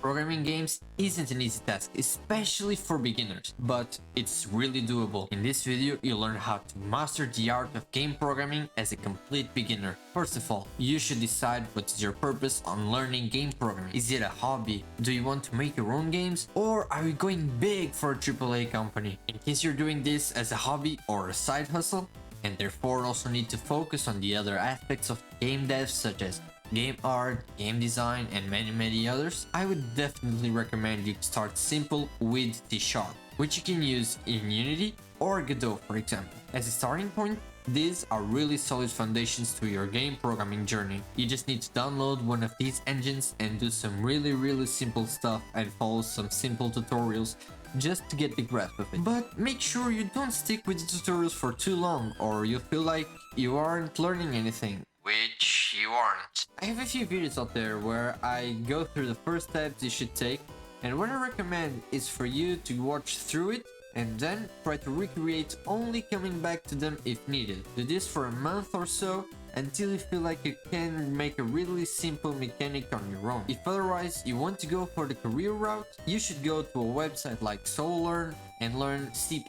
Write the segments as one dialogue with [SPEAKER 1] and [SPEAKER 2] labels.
[SPEAKER 1] Programming games isn't an easy task, especially for beginners, but it's really doable. In this video, you'll learn how to master the art of game programming as a complete beginner. First of all, you should decide what is your purpose on learning game programming. Is it a hobby? Do you want to make your own games? Or are you going big for a AAA company? In case you're doing this as a hobby or a side hustle, and therefore also need to focus on the other aspects of game dev such as game art, game design, and many others, I would definitely recommend you start simple with C#, which you can use in Unity or Godot, for example. As a starting point, these are really solid foundations to your game programming journey. You just need to download one of these engines and do some really simple stuff and follow some simple tutorials just to get the grasp of it. But make sure you don't stick with the tutorials for too long or you'll feel like you aren't learning anything. Which you aren't. I have a few videos out there where I go through the first steps you should take, and what I recommend is for you to watch through it and then try to recreate, only coming back to them if needed. Do this for a month or so until you feel like you can make a really simple mechanic on your own. If otherwise you want to go for the career route, you should go to a website like SoloLearn and learn C++.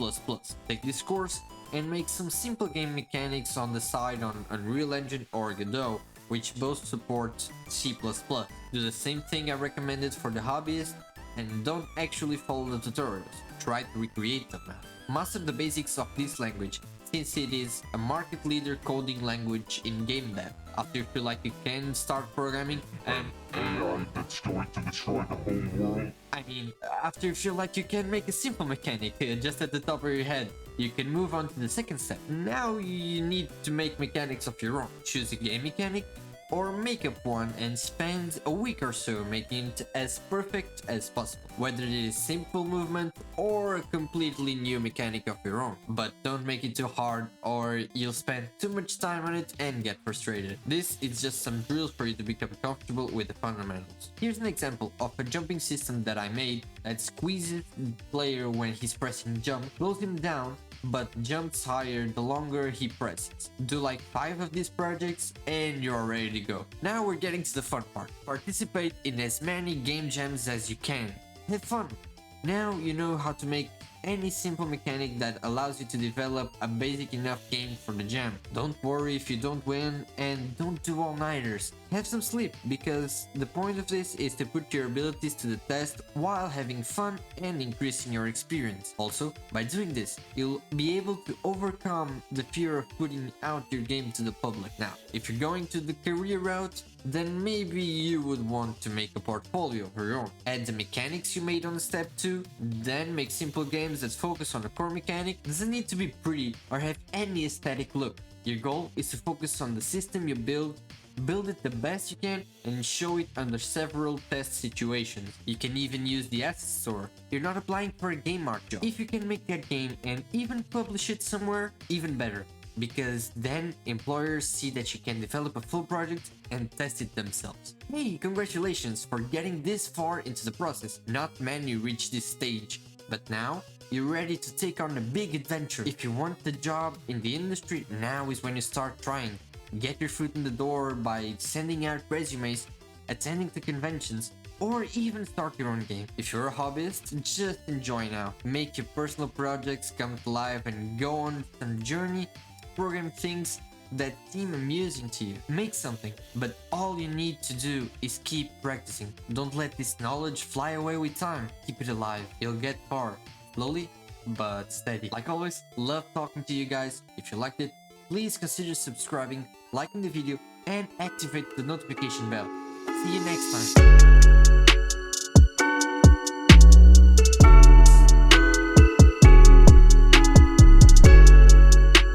[SPEAKER 1] Take this course and make some simple game mechanics on the side on Unreal Engine or Godot, which both support C++. Do the same thing I recommended for the hobbyist and don't actually follow the tutorials. Try to recreate them. Master the basics of this language, since it is a market leader coding language in game dev. After you feel like you can start programming and
[SPEAKER 2] AI that's going to destroy the whole world.
[SPEAKER 1] After you feel like you can make a simple mechanic just at the top of your head, you can move on to the second step. Now you need to make mechanics of your own. Choose a game mechanic or make up one and spend a week or so making it as perfect as possible, whether it is simple movement or a completely new mechanic of your own. But don't make it too hard or you'll spend too much time on it and get frustrated. This is just some drills for you to become comfortable with the fundamentals. Here's an example of a jumping system that I made that squeezes the player when he's pressing jump, slows him down, but jumps higher the longer he presses. Do like 5 of these projects and you're ready to go. Now we're getting to the fun part. Participate in as many game jams as you can. Have fun. Now you know how to make any simple mechanic that allows you to develop a basic enough game for the jam. Don't worry if you don't win and don't do all-nighters. Have some sleep, because the point of this is to put your abilities to the test while having fun and increasing your experience. Also, by doing this, you'll be able to overcome the fear of putting out your game to the public. Now, if you're going to the career route, then maybe you would want to make a portfolio of your own. Add the mechanics you made on step 2, then make simple games that focus on the core mechanic. Doesn't need to be pretty or have any aesthetic look. Your goal is to focus on the system you build it the best you can, and show it under several test situations. You can even use the asset store. You're not applying for a game art job. If you can make that game and even publish it somewhere, even better, because then employers see that you can develop a full project and test it themselves. Hey, congratulations for getting this far into the process. Not many reach this stage, but now you're ready to take on a big adventure. If you want the job in the industry, now is when you start trying. Get your foot in the door by sending out resumes, attending to conventions, or even start your own game. If you're a hobbyist, just enjoy now. Make your personal projects come to life and go on some journey. Program things that seem amusing to you. Make something, but all you need to do is keep practicing. Don't let this knowledge fly away with time. Keep it alive. You'll get far. Slowly, but steady. Like always, love talking to you guys. If you liked it, please consider subscribing, liking the video, and activate the notification bell. See you next time.